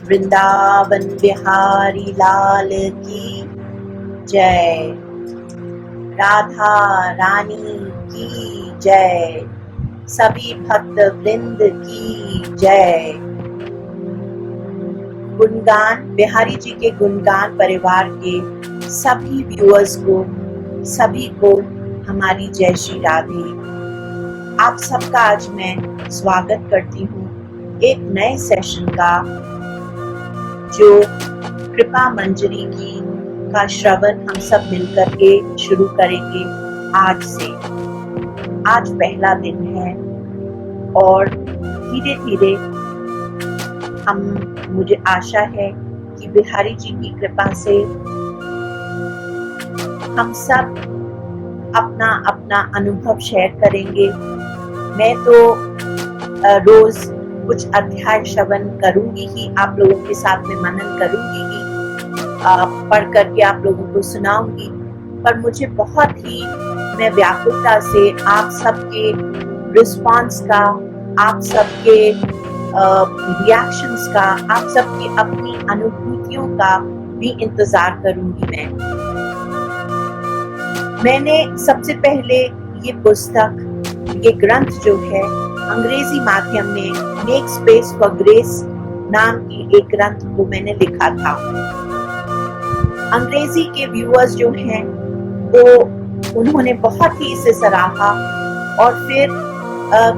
वृंदावन बिहारी लाल की जय। राधा रानी की जय। सभी भक्त वृंद की जय। गुणगान बिहारी जी के गुणगान परिवार के सभी व्यूअर्स को, सभी को हमारी जय श्री राधे। आप सबका आज मैं स्वागत करती हूँ एक नए सेशन का, जो कृपा मंजरी की का श्रवण हम सब मिलकर के शुरू करेंगे आज से। आज पहला दिन है और धीरे धीरे मुझे आशा है कि बिहारी जी की कृपा से हम सब अपना अपना अनुभव शेयर करेंगे। मैं तो रोज कुछ अध्याय श्रवण करूंगी ही, आप लोगों के साथ में मनन करूंगी ही, पढ़ करके आप लोगों को सुनाऊंगी। पर मुझे बहुत ही मैं व्याकुलता से आप सबके रिस्पांस का, आप सबके रिएक्शंस का, आप सबकी अपनी अनुभूतियों का भी इंतजार करूंगी। मैंने सबसे पहले ये पुस्तक, ये ग्रंथ जो है अंग्रेजी माध्यम में मेक स्पेस फॉर ग्रेस नाम की एक ग्रंथ को मैंने लिखा था। अंग्रेजी के व्यूअर्स जो हैं वो उन्होंने बहुत ही इसे सराहा और फिर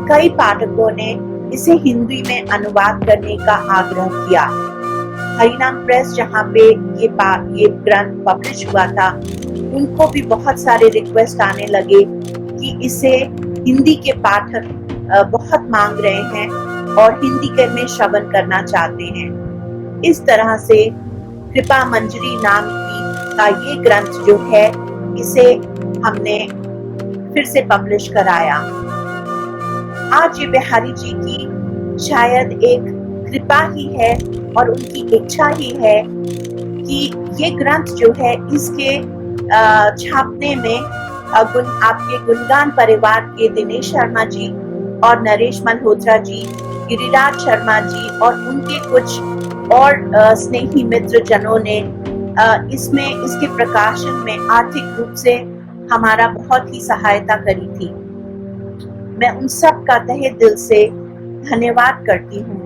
कई पाठकों ने इसे हिंदी में अनुवाद करने का आग्रह किया। हरिनाम प्रेस जहाँ पे ये ग्रंथ पब्लिश हुआ था, उनको भी बहुत सारे रिक्वेस्ट आने लगे कि इसे हिंदी के पाठक बहुत मांग रहे हैं और हिंदी के में श्रवण करना चाहते हैं। इस तरह से कृपा मंजरी नाम का ये ग्रंथ जो है, इसे हमने फिर से पब्लिश कराया। आज ये बिहारी जी की शायद एक कृपा ही है और उनकी इच्छा ही है कि ये ग्रंथ जो है इसके छापने में आपके गुणगान परिवार के दिनेश शर्मा जी और नरेश मल्होत्रा जी, गिरिराज शर्मा जी और उनके कुछ और स्नेही मित्र जनों ने इसके प्रकाशन में आर्थिक रूप से हमारा बहुत ही सहायता करी थी। मैं उन सब का तहे दिल से धन्यवाद करती हूँ।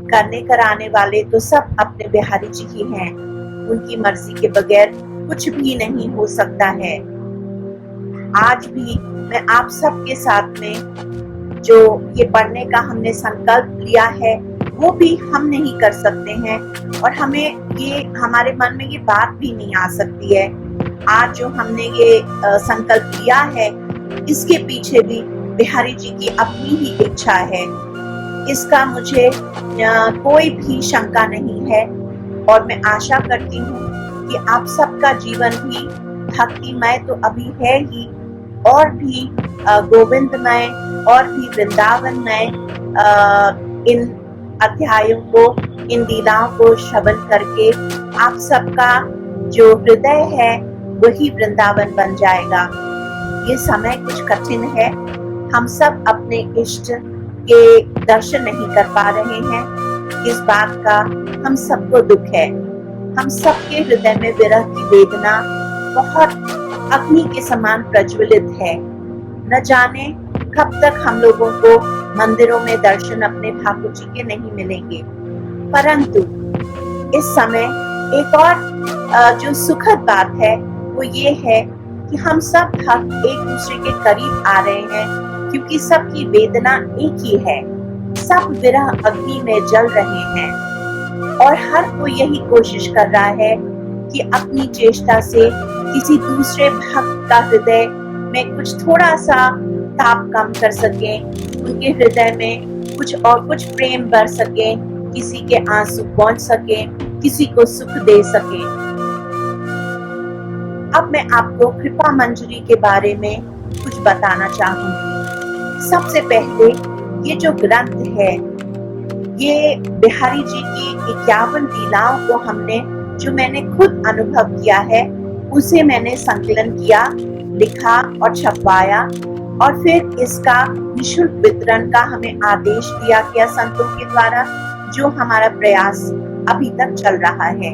करने कराने वाले तो सब अपने बिहारी जी ही हैं, उनकी मर्जी के बगैर कुछ भी नहीं हो सकता है। आज भी मैं आप सबके साथ में जो ये पढ़ने का हमने संकल्प लिया है, वो भी हम नहीं कर सकते हैं और हमें ये हमारे मन में ये बात भी नहीं आ सकती है। आज जो हमने ये संकल्प लिया है, इसके पीछे भी बिहारी जी की अपनी ही इच्छा है। इसका मुझे कोई भी शंका नहीं है और मैं आशा करती हूँ कि आप सबका जीवन भी भक्तिमय तो अभी है ही, और भी गोविंदमय और भी वृंदावनमय इन अध्यायों को, इन लीलाओं को श्रवण करके आप सबका जो हृदय है वही वृंदावन बन जाएगा। ये समय कुछ कठिन है, हम सब अपने इष्ट के दर्शन नहीं कर पा रहे हैं। इस बात का हम सबको दुख है। हम सबके हृदय में विरह की वेदना बहुत अग्नि के समान प्रज्वलित है। न जाने कब तक हम लोगों को मंदिरों में दर्शन अपने ठाकुर जी के नहीं मिलेंगे। परंतु इस समय एक और जो सुखद बात है वो ये है कि हम सब भक्त एक दूसरे के करीब आ रहे हैं, क्योंकि सबकी वेदना एक ही है। सब विरह अग्नि में जल रहे हैं और हर कोई यही कोशिश कर रहा है कि अपनी चेष्टा से किसी दूसरे भक्त का हृदय में कुछ थोड़ा सा ताप कम कर सके, उनके हृदय में कुछ प्रेम भर सके, किसी के आंसू पहुंच सके, किसी को सुख दे सके। अब मैं आपको कृपा मंजरी के बारे में कुछ बताना चाहूंगी। सबसे पहले ये जो ग्रंथ है, ये बिहारी जी की 51 लीलाओं को जो मैंने खुद अनुभव किया है, उसे मैंने संकलन किया, लिखा और छपवाया और फिर इसका निःशुल्क वितरण का हमें आदेश दिया गया संतों के द्वारा, जो हमारा प्रयास अभी तक चल रहा है।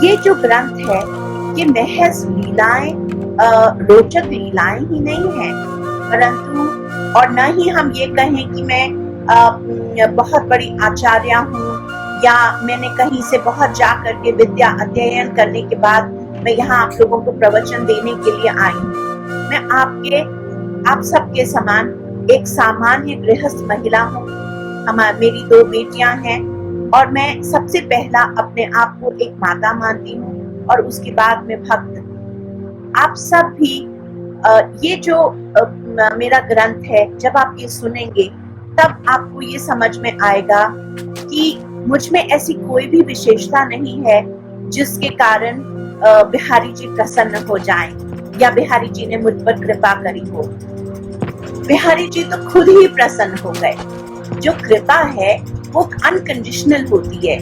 ये जो ग्रंथ है ये महज लीलाएं, रोचक लीलाएं ही नहीं है, परंतु और न ही हम ये कहें कि मैं बहुत बड़ी आचार्य हूँ या मैंने कहीं से बहुत जा करके विद्या अध्ययन करने के बाद मैं यहाँ आप लोगों को प्रवचन देने के लिए आई हूँ। मैं आप सबके समान एक सामान्य गृहस्थ महिला हूँ। मेरी 2 बेटियां हैं और मैं सबसे पहला अपने आप को एक माता मानती हूँ और उसके बाद में भक्त। आप सब भी ये जो मेरा ग्रंथ है, जब आप ये सुनेंगे तब आपको ये समझ में आएगा कि मुझ में ऐसी कोई भी विशेषता नहीं है जिसके कारण बिहारी जी प्रसन्न हो जाएं या बिहारी जी ने मुझ पर कृपा करी हो। बिहारी जी तो खुद ही प्रसन्न हो गए। जो कृपा है वो अनकंडीशनल होती है।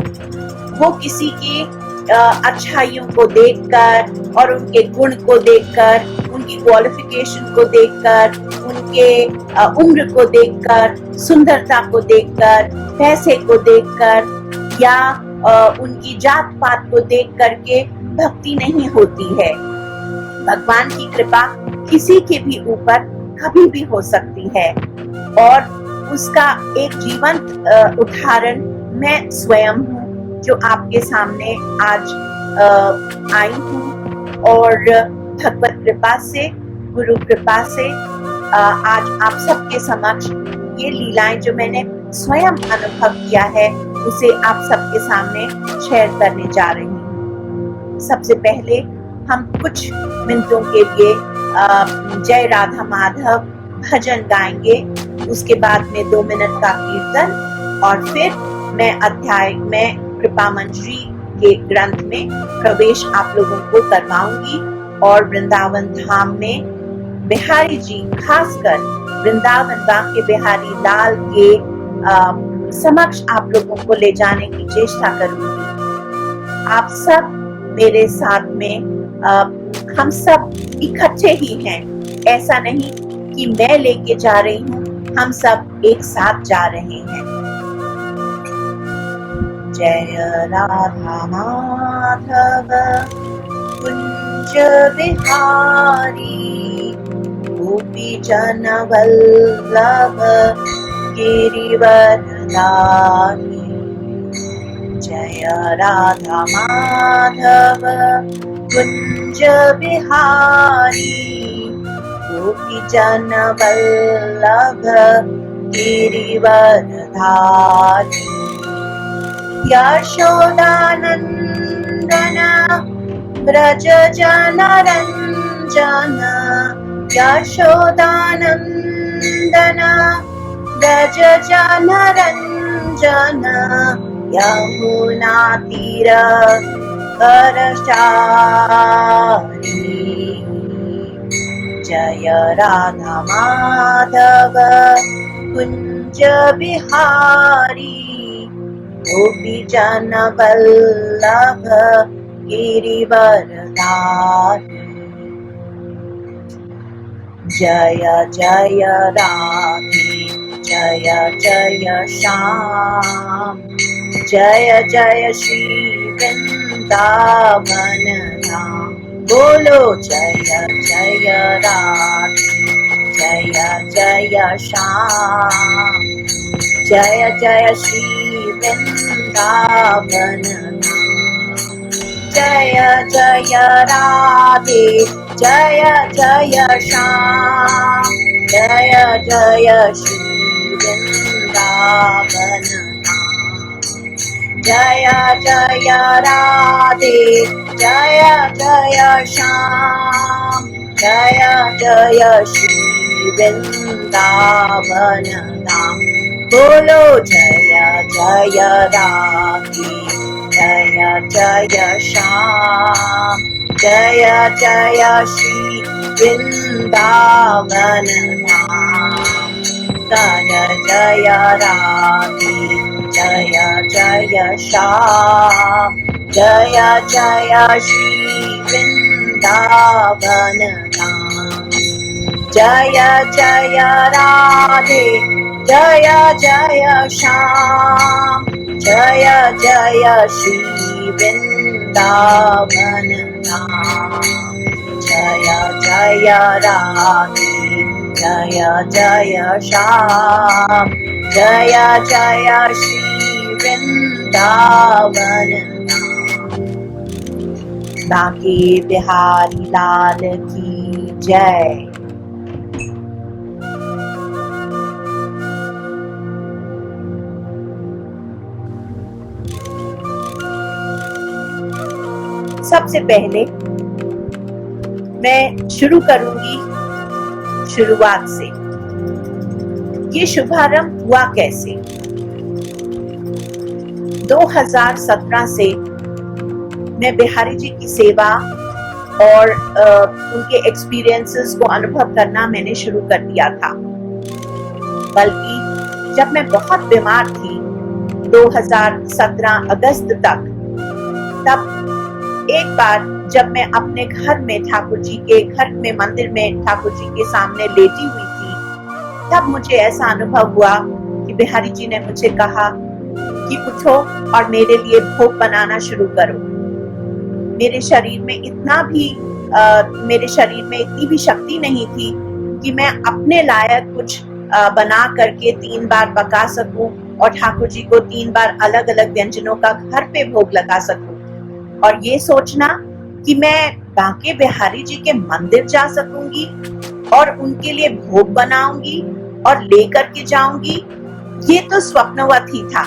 वो किसी की अच्छाइयों को देखकर और उनके गुण को देखकर, उनकी क्वालिफिकेशन को देखकर, उनके उम्र को देखकर, सुंदरता को देखकर, पैसे को देखकर या उनकी जात पात को देख करके भक्ति नहीं होती है। भगवान की कृपा किसी के भी ऊपर कभी भी हो सकती है और उसका एक जीवंत उदाहरण मैं स्वयं हूँ जो आपके सामने आज आई हूँ और भगवत कृपा से, गुरु कृपा से आज आप सबके समक्ष ये लीलाएं जो मैंने स्वयं अनुभव किया है उसे आप सबके सामने शेयर करने जा रही हूँ। सबसे पहले हम कुछ मिनटों के लिए जय राधा माधव भजन गाएंगे, उसके बाद में 2 मिनट का कीर्तन और फिर मैं कृपा मंजरी के ग्रंथ में प्रवेश आप लोगों को करवाऊंगी और वृंदावन धाम में बिहारी जी, खासकर वृंदावन बांके बिहारी लाल के समक्ष आप लोगों को ले जाने की चेष्टा करूंगी। आप सब मेरे साथ में, हम सब इकट्ठे ही हैं। ऐसा नहीं कि मैं लेके जा रही हूँ, हम सब एक साथ जा रहे हैं। जय राधा माधव कुंज बिहारी, गोपी जन वल्लभ गिरिवर धारी। जय राधा माधव कुंज बिहारी, गोपी जन वल्लभ गिरिवर धारी। यशोदानंदन ब्रज जन रंजन, यशोदानंदन ब्रज जन रंजन, यमुना तीर बरसारी। जय राधा माधव कुंज बिहारी, गोपी जन वल्लभ गिरिवर धारी। जय जय राधे, जय जय श्याम, जय जय श्री वृंदावन धाम। बोलो जय जय राधे, जय जय श्याम, जय जय श्री वृंदावन धाम। जय जय राधे, जय जय श्याम, जय जय श्री वृंदावन धाम। जय जय राधे, जय जय श्याम, जय जय श्री वृंदावन धाम। बोलो जय जय राधे, जय जय श्याम, जय जय श्री वृंदावन धाम। जय जय राधे, जय जय श्याम, जय जय श्री वृंदावन धाम। जय जय राधे, जय जय श्याम, जय जय श्री वृंदावन धाम, जय जय राधे, जय जय श्याम, जय जय श्री वृंदावन धाम। बांके बिहारी लाल की जय। सबसे पहले मैं शुरू करूंगी शुरुआत से। ये शुभारंभ हुआ कैसे? 2017 से मैं बिहारी जी की सेवा और उनके एक्सपीरियंसेस को अनुभव करना मैंने शुरू कर दिया था। बल्कि जब मैं बहुत बीमार थी 2017 अगस्त तक, तब एक बार जब मैं अपने घर में ठाकुर जी के घर में मंदिर में ठाकुर जी के सामने लेटी हुई थी, तब मुझे ऐसा अनुभव हुआ कि बिहारी जी ने मुझे कहा कि उठो और मेरे लिए भोग बनाना शुरू करो। मेरे शरीर में इतनी भी शक्ति नहीं थी कि मैं अपने लायक कुछ बना करके 3 बार पका सकूं और ठाकुर जी को 3 बार अलग अलग व्यंजनों का घर पे भोग लगा सकूं। और ये सोचना कि मैं बांके बिहारी जी के मंदिर जा सकूंगी और उनके लिए भोग बनाऊंगी और लेकर के जाऊंगी, ये तो स्वप्नवत ही था।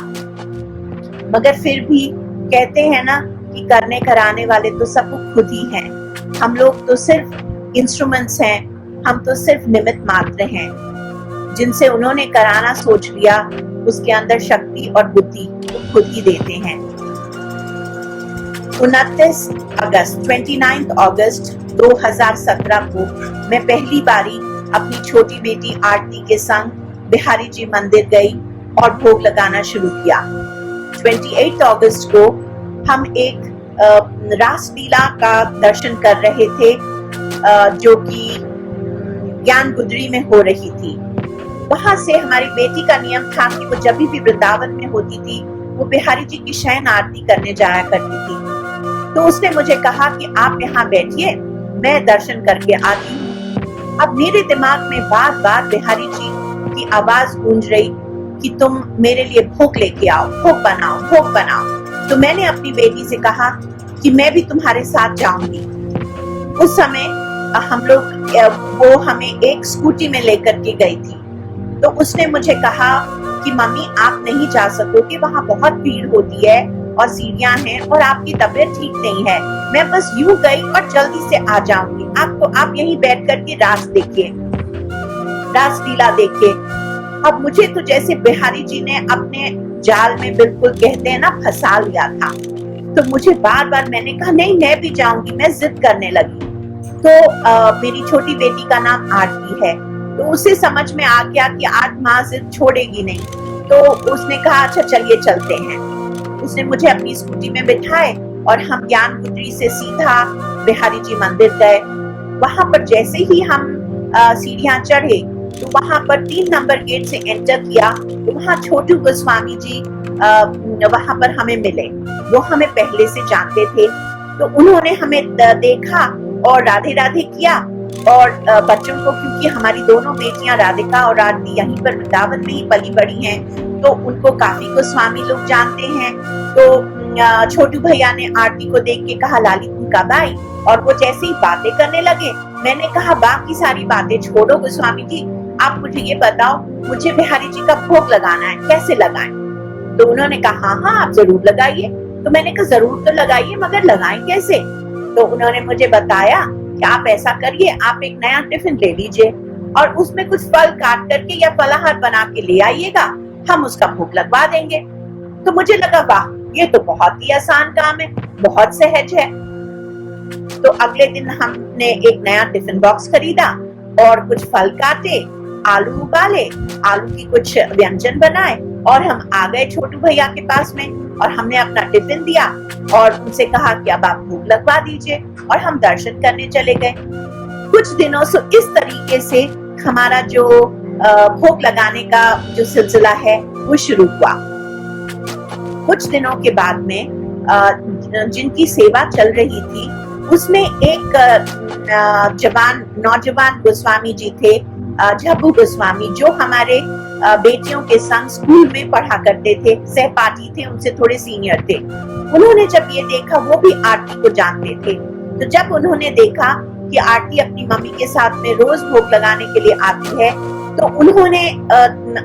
मगर फिर भी कहते हैं ना कि करने कराने वाले तो सब खुद ही हैं। हम लोग तो सिर्फ इंस्ट्रूमेंट्स हैं, हम तो सिर्फ निमित्त मात्र हैं। जिनसे उन्होंने कराना सोच लिया, उसके अंदर शक्ति और बुद्धि खुद ही देते हैं। 29 अगस्त 2017 को मैं पहली बारी अपनी छोटी बेटी आरती के संग बिहारी जी मंदिर गई और भोग लगाना शुरू किया। 28 अगस्त को हम एक रासलीला का दर्शन कर रहे थे, जो कि ज्ञान गुदरी में हो रही थी। वहां से हमारी बेटी का नियम था कि वो जब भी वृंदावन में होती थी, वो बिहारी जी की शयन आरती करने जाया करती थी। तो उसने मुझे कहा कि आप यहाँ बैठिए, मैं दर्शन करके आती हूँ। अब मेरे दिमाग में बार बार बिहारी जी की आवाज गूंज रही कि तुम मेरे लिए भोग लेके आओ, भोग बनाओ, भोग बनाओ। तो मैंने अपनी बेटी से कहा कि मैं भी तुम्हारे साथ जाऊंगी। उस समय वो हमें एक स्कूटी में लेकर के गई थी। तो उसने मुझे कहा कि मम्मी आप नहीं जा सकोगे, वहाँ बहुत भीड़ होती है और सीढ़ियां हैं और आपकी तबीयत ठीक नहीं है। मैं बस यूं गई और जल्दी से आ जाऊंगी। आप यहीं बैठ करके रास देखिए, रासलीला देखिए। अब मुझे तो जैसे बिहारी जी ने अपने जाल में बिल्कुल कहते हैं ना फंसा लिया था। तो मुझे बार बार मैंने कहा नहीं मैं भी जाऊंगी, मैं जिद करने लगी। तो मेरी छोटी बेटी का नाम आरती है, तो उसे समझ में आ गया कि आज माँ जिद छोड़ेगी नहीं। तो उसने कहा अच्छा चलिए चलते हैं। उसने मुझे अपनी स्कूटी में बिठाए और हम ज्ञान गुदरी से सीधा बिहारी जी मंदिर गए। वहां पर जैसे ही हम सीढ़ियां चढ़े तो वहां पर 3 नंबर गेट से एंटर किया तो वहां छोटू गोस्वामी जी वहां पर हमें मिले। वो हमें पहले से जानते थे, तो उन्होंने हमें देखा और राधे राधे किया। और बच्चों को, क्योंकि हमारी दोनों बेटियां राधिका और आरती यहीं पर वृंदावन में ही पली बड़ी हैं, तो उनको काफी गोस्वामी लोग जानते हैं। तो छोटू भैया ने आरती को देख के कहा लाली तुम कब आई? और वो जैसे ही बातें करने लगे, मैंने कहा बाकी सारी बातें छोड़ो गोस्वामी जी, आप मुझे ये बताओ मुझे बिहारी जी का भोग लगाना है, कैसे लगाएं? तो उन्होंने कहा हाँ आप जरूर लगाइए। तो मैंने कहा जरूर तो लगाइए, मगर लगाएं कैसे? तो उन्होंने मुझे बताया कि आप ऐसा करिए, आप एक नया टिफिन ले लीजिए और उसमें कुछ फल काट करके या फलाहार बना के ले आइएगा, हम उसका भोग लगवा देंगे। तो मुझे लगा वाह ये तो बहुत ही आसान काम है, बहुत सहज है। तो अगले दिन हमने एक नया टिफिन बॉक्स खरीदा और कुछ फल काटे, आलू उबाले, आलू की कुछ व्यंजन बनाए और हम आ गए छोटू भैया के पास में और हमने अपना टिफिन दिया और उनसे कहा कि अब आप भोग लगवा दीजिए और हम दर्शन करने चले गए। कुछ दिनों से इस तरीके से हमारा जो भोग लगाने का जो सिलसिला है वो शुरू हुआ। कुछ दिनों के बाद में जिनकी सेवा चल रही थी उसमें एक नौजवान गोस्वामी जी थे, झब्बू गोस्वामी, जो हमारे बेटियों के संग स्कूल में पढ़ा करते थे, सहपाठी थे, उनसे थोड़े सीनियर थे। उन्होंने जब ये देखा, वो भी आरती को जानते थे, तो जब उन्होंने देखा कि आरती अपनी मम्मी के साथ में रोज भोग लगाने के लिए आती है, तो उन्होंने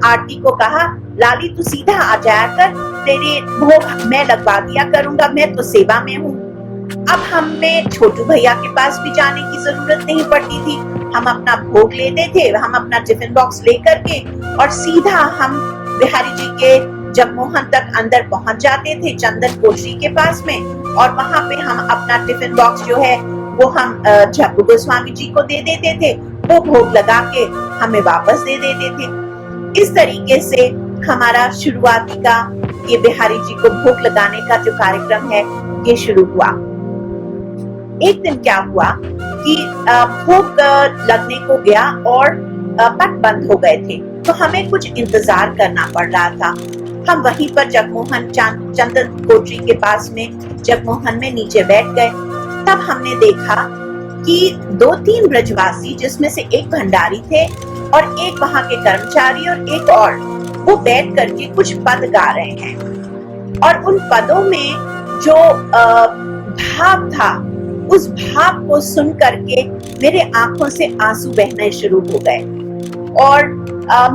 आरती को कहा, लाली तू सीधा आ जाया कर, तेरे भोग मैं लगवा दिया करूंगा, मैं तो सेवा में हूँ। अब हमें छोटू भैया के पास भी जाने की जरूरत नहीं पड़ती थी, हम अपना भोग लेते थे, हम अपना टिफिन बॉक्स लेकर के और सीधा हम बिहारी जी के जगमोहन तक अंदर पहुंच जाते थे, चंदन कोठरी के पास में, और वहां पे हम अपना टिफिन बॉक्स जो है वो हम झब्बू गोस्वामी जी को दे देते थे, वो भोग लगा के हमें वापस दे देते थे। इस तरीके से हमारा शुरुआती का ये बिहारी जी को भोग लगाने का जो कार्यक्रम है ये शुरू हुआ। एक दिन क्या हुआ कि भोग लगने को गया और पट बंद हो गए थे, तो हमें कुछ इंतजार करना पड़ रहा था। हम वहीं पर जगमोहन चंदन कोठरी के पास में जगमोहन में नीचे बैठ गए। तब हमने देखा कि 2-3 ब्रजवासी, जिसमें से एक भंडारी थे और एक वहां के कर्मचारी और एक और, वो बैठ करके कुछ पद गा रहे हैं, और उन पदों में जो भाव था, उस भाव को सुन करके मेरे आंखों से आंसू बहने शुरू हो गए और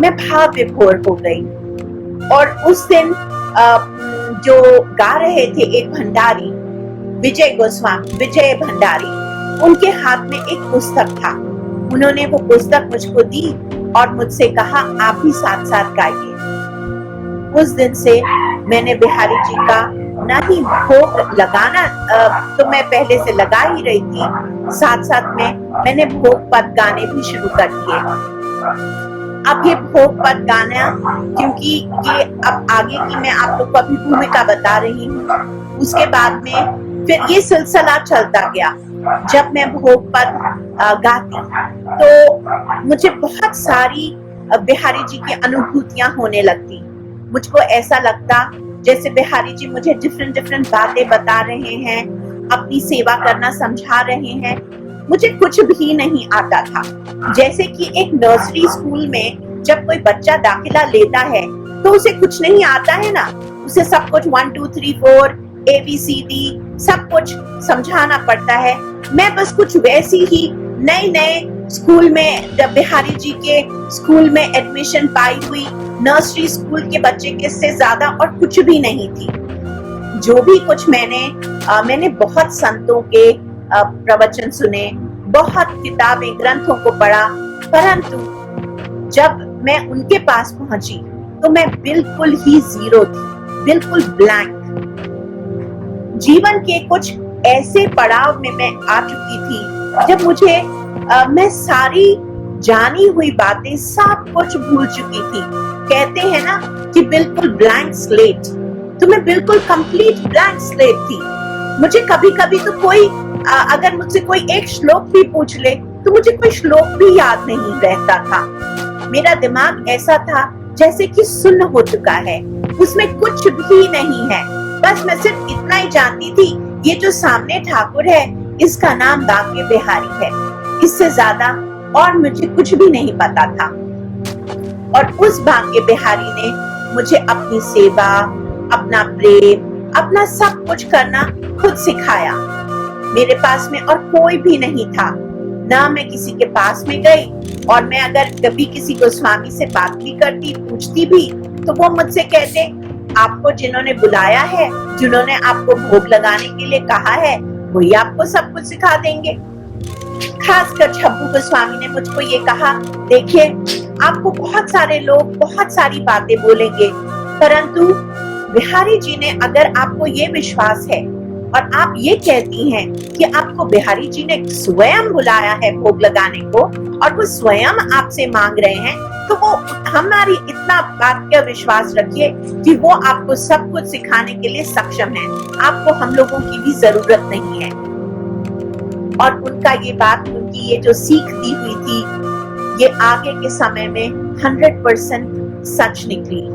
मैं भाव विभोर हो गई। और उस दिन जो गा रहे थे एक भंडारी, विजय भंडारी, उनके हाथ में एक पुस्तक था। उन्होंने वो पुस्तक मुझको दी और मुझसे कहा, आप भी साथ साथ गाइए। उस दिन से मैंने बिहारी जी का ना ही भोग लगाना तो मैं पहले से लगा ही रही थी, साथ साथ में मैंने भोग पद गाने भी शुरू कर दिए। अब ये भोग पद गाना, क्योंकि ये अब आगे की मैं आप लोग को अभी भूमिका बता रही हूँ, उसके बाद में फिर ये सिलसिला चलता गया। जब मैं भोग पद गाती तो मुझे बहुत सारी बिहारी जी की अनुभूतियां होने लगती। मुझको ऐसा लगता जैसे बिहारी जी मुझे डिफरेंट बातें बता रहे हैं, अपनी सेवा करना समझा रहे हैं। मुझे कुछ भी नहीं आता था। जैसे कि एक नर्सरी स्कूल में जब कोई बच्चा दाखिला लेता है तो उसे कुछ नहीं आता है ना, उसे सब कुछ 1 2 3 4 ABCD सब कुछ समझाना पड़ता है। मैं बस कुछ वैसी ही नए स्कूल में, जब बिहारी जी के स्कूल में एडमिशन पाई हुई, नर्सरी स्कूल के बच्चे के से ज्यादा और कुछ भी नहीं थी। जो भी कुछ मैंने बहुत संतों के प्रवचन सुने, बहुत किताबें ग्रंथों को पढ़ा, परंतु जब मैं उनके पास पहुंची तो मैं बिल्कुल ही जीरो थी, बिल्कुल ब्लैंक। जीवन के कुछ ऐसे पड़ाव में मैं आ चुकी थी जब मुझे मैं सारी जानी हुई बातें सब कुछ भूल चुकी थी। कहते हैं ना कि बिल्कुल ब्लैंक स्लेट, तो मैं बिल्कुल कंप्लीट ब्लैंक स्लेट थी। मुझे कभी कभी तो कोई अगर मुझसे कोई एक श्लोक भी पूछ ले तो मुझे कोई श्लोक भी याद नहीं रहता था। मेरा दिमाग ऐसा था जैसे कि सुन्न हो चुका है, उसमें कुछ भी नहीं है। बस मैं सिर्फ इतना ही जानती थी, ये जो सामने ठाकुर है इसका नाम बांके बिहारी है, इससे ज्यादा और मुझे कुछ भी नहीं पता था। और उस बांके बिहारी ने मुझे अपनी सेवा, अपना प्रेम, अपना सब कुछ करना खुद सिखाया। मेरे पास में और कोई भी नहीं था, ना मैं किसी के पास में गई, और मैं अगर कभी किसी गोस्वामी से बात भी करती, पूछती भी, तो वो मुझसे कहते, आपको जिन्होंने बुलाया है, जिन्होंने आपको भोग लगाने के लिए कहा है, वही आपको सब कुछ सिखा देंगे। खासकर झब्बू गोस्वामी ने मुझको ये कहा, देखिए आपको बहुत सारे लोग बहुत सारी बातें बोलेंगे, परंतु बिहारी जी ने, अगर आपको ये विश्वास है और आप ये कहती हैं कि आपको बिहारी जी ने स्वयं बुलाया है भोग लगाने को और वो स्वयं आपसे मांग रहे हैं, तो वो हमारी इतना बात का विश्वास रखिए कि वो आपको सब कुछ सिखाने के लिए सक्षम है। आपको हम लोगों की भी जरूरत नहीं है। और उनका ये बात, उनकी ये जो सीख दी हुई थी, ये आगे के समय में 100% सच निकली।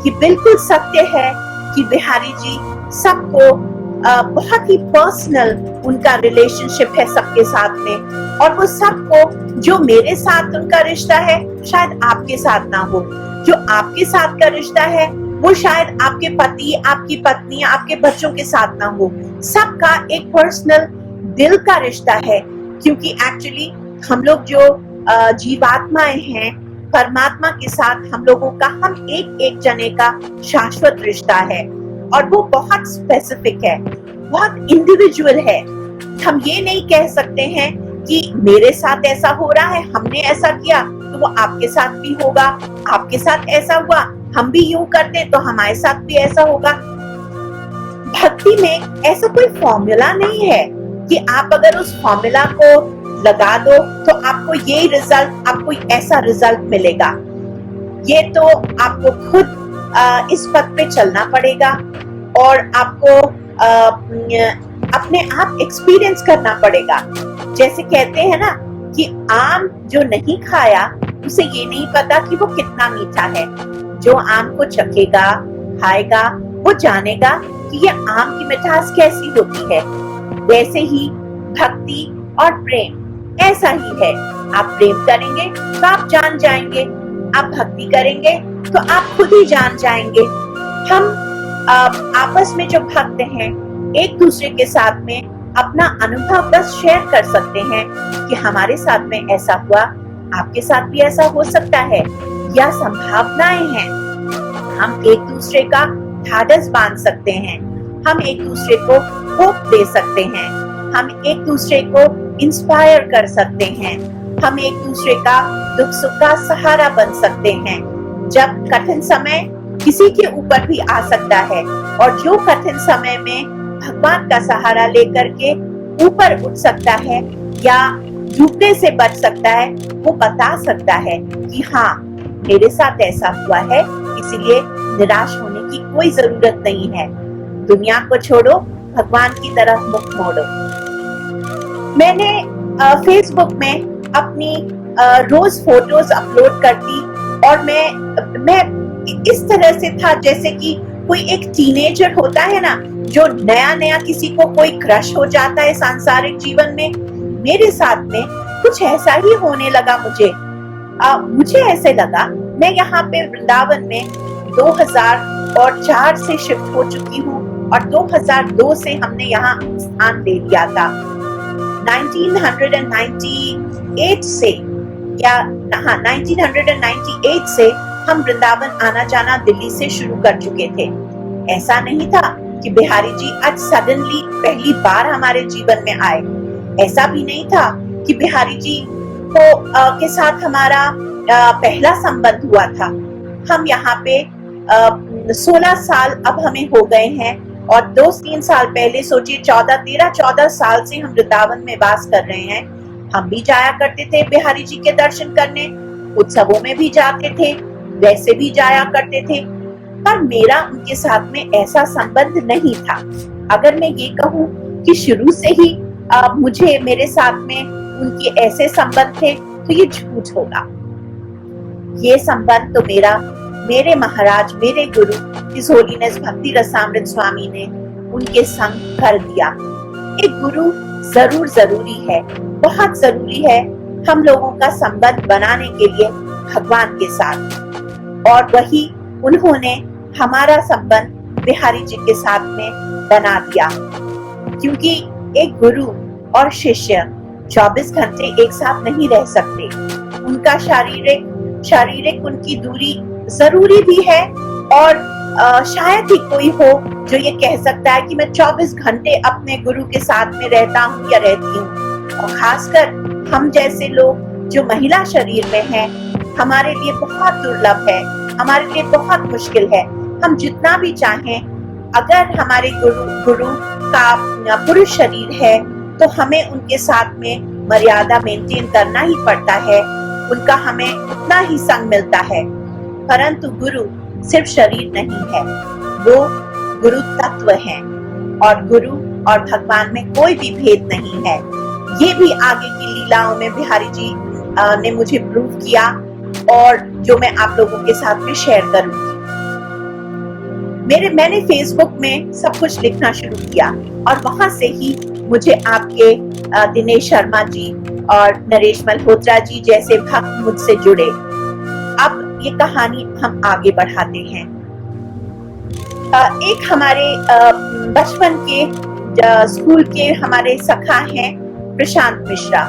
कि बिल्कुल सत्य है कि बिहारी जी सबको बहुत ही पर्सनल उनका रिलेशनशिप है सबके साथ में, और वो सबको जो मेरे साथ उनका रिश्ता है शायद आपके साथ ना हो, जो आपके साथ का रिश्ता है वो शायद आपके पति, आपकी पत्नी, आपके बच्चों के साथ ना हो। सबका एक पर्सनल दिल का रिश्ता है, क्योंकि एक्चुअली हम लोग जो जीवात्माएं हैं, परमात्मा के साथ हम लोगों का हम एक जने का शाश्वत रिश्ता है, और वो बहुत स्पेसिफिक है, बहुत इंडिविजुअल है। हम ये नहीं कह सकते हैं कि मेरे साथ ऐसा हो रहा है, हमने ऐसा किया तो वो आपके साथ भी होगा, आपके साथ ऐसा हुआ, हम भी यूं करते तो हमारे साथ भी ऐसा होगा। भक्ति में ऐसा कोई फॉर्मूला नहीं है कि आप अगर उस फॉर्मूला को लगा दो तो आपको ये रिजल्ट, आपको ऐसा रिजल्ट मिलेगा। ये तो आपको खुद इस पथ पे चलना पड़ेगा, और आपको अपने आप एक्सपीरियंस करना पड़ेगा। जैसे कहते हैं ना कि आम जो नहीं खाया उसे ये नहीं पता कि वो कितना मीठा है। जो आम को चखेगा, खाएगा, वो जानेगा कि ये आम की मिठास कैसी होती है। वैसे ही भक्ति और प्रेम ऐसा ही है। आप प्रेम करेंगे तो आप जान जाएंगे, आप भक्ति करेंगे तो आप खुद ही जान जाएंगे। हम आपस में जो भक्त हैं एक दूसरे के साथ में अपना अनुभव बस शेयर कर सकते हैं कि हमारे साथ में ऐसा हुआ, आपके साथ भी ऐसा हो सकता है, या संभावनाएं हैं। हम एक दूसरे का ढाढ़स बांध सकते हैं, हम एक दूसरे को होप दे सकते हैं, हम एक दूसरे को इंस्पायर कर सकते हैं, हम एक दूसरे का दुख सुख का सहारा बन सकते हैं। जब कठिन समय किसी के ऊपर भी आ सकता है, और जो कठिन समय में भगवान का सहारा लेकर के ऊपर उठ सकता है या डूबने से बच सकता है, वो बता सकता है कि हाँ मेरे साथ ऐसा हुआ है, इसीलिए निराश होने की कोई जरूरत नहीं है। दुनिया को छोड़ो, भगवान की तरफ मुख मोड़ो। मैंने फेसबुक में अपनी रोज फोटोज अपलोड करती, और मैं इस तरह से था जैसे कि कोई एक टीनेजर होता है ना, जो नया नया किसी को कोई क्रश हो जाता है सांसारिक जीवन में। मेरे साथ में कुछ ऐसा ही होने लगा। मुझे ऐसे लगा, मैं यहाँ पे वृंदावन में 2004 से शिफ्ट हो चुकी हूँ, और 2002 से हमने यहाँ स्थान ले लिया था। 1998 से हम वृंदावन आना जाना दिल्ली से शुरू कर चुके थे। ऐसा नहीं था कि बिहारी जी आज सडनली पहली बार हमारे जीवन में आए। ऐसा भी नहीं था कि बिहारी जी को के साथ हमारा पहला संबंध हुआ था। हम यहाँ पे 16 साल अब हमें हो गए हैं, और 2-3 साल पहले सोचिए 14 साल से हम वृंदावन में वास कर रहे हैं। हम भी जाया करते थे बिहारी जी के दर्शन करने, उत्सवों में भी जाते थे, वैसे भी जाया करते थे, पर मेरा उनके साथ में ऐसा संबंध नहीं था। अगर मैं ये कहूँ कि शुरू से ही मुझे मेरे साथ में उनके ऐसे संबंध थे तो ये झूठ होगा। ये संबंध तो मेरे महाराज, मेरे गुरु हिज होलीनेस भक्ति रसामृत स्वामी ने उनके संग कर दिया। एक गुरु जरूर जरूरी है, बहुत जरूरी है हम लोगों का संबंध बनाने के लिए भगवान के साथ, और वही उन्होंने हमारा संबंध बिहारी जी के साथ में बना दिया। क्योंकि एक गुरु और शिष्य 24 घंटे एक साथ नहीं रह सकते। उनका शारीरिक उनकी दूरी जरूरी भी है, और शायद ही कोई हो जो ये कह सकता है कि मैं 24 घंटे अपने गुरु के साथ में रहता हूँ या रहती हूँ। और खासकर हम जैसे लोग जो महिला शरीर में हैं, हमारे लिए बहुत दुर्लभ है, हमारे लिए बहुत मुश्किल है। हम जितना भी चाहें, अगर हमारे गुरु का पुरुष शरीर है तो हमें उनके साथ में मर्यादा मेंटेन करना ही पड़ता है, उनका हमें उतना ही संग मिलता है। परंतु गुरु सिर्फ शरीर नहीं है, वो गुरु तत्व है, और गुरु और भगवान में कोई भी भेद नहीं है। ये भी आगे की लीलाओं में बिहारी जी ने मुझे प्रूव किया और जो मैं आप लोगों के साथ में शेयर करूंगी। मैंने फेसबुक में सब कुछ लिखना शुरू किया और वहां से ही मुझे आपके दिनेश शर्मा जी और नरेश मल्होत्रा जी जैसे भक्त मुझसे जुड़े। अब ये कहानी हम आगे बढ़ाते हैं। एक हमारे बचपन के स्कूल के हमारे सखा हैं प्रशांत मिश्रा,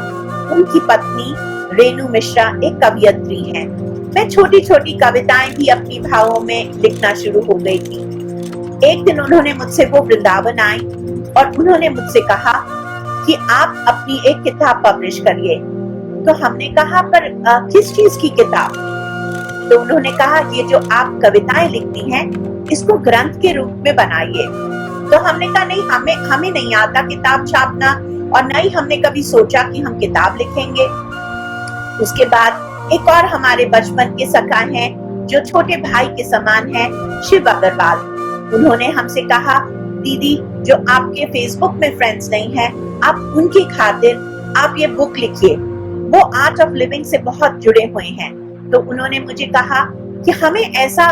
उनकी पत्नी रेणु मिश्रा एक कवियत्री हैं। मैं छोटी छोटी कविताएं भी अपनी भावों में लिखना शुरू हो गई थी। एक दिन उन्होंने मुझसे वो वृंदावन आई और उन्होंने मुझसे कहा कि आप अपनी एक किताब पब्लिश करिए। तो हमने कहा पर किस चीज की किताब? तो उन्होंने कहा ये जो आप कविताएं लिखती हैं इसको ग्रंथ के रूप में बनाइए। तो हमने कहा नहीं, हमें नहीं आता किताब छापना और न ही हमने कभी सोचा कि हम किताब लिखेंगे। उसके बाद एक और हमारे बचपन के सखा हैं जो छोटे भाई के समान हैं, शिव अग्रवाल। उन्होंने हमसे कहा दीदी जो आपके फेसबुक में फ्रेंड्स नहीं हैं, आप उनकी खातिर आप ये बुक लिखिए। वो आर्ट ऑफ लिविंग से बहुत जुड़े हुए हैं। तो उन्होंने मुझे कहा कि हमें ऐसा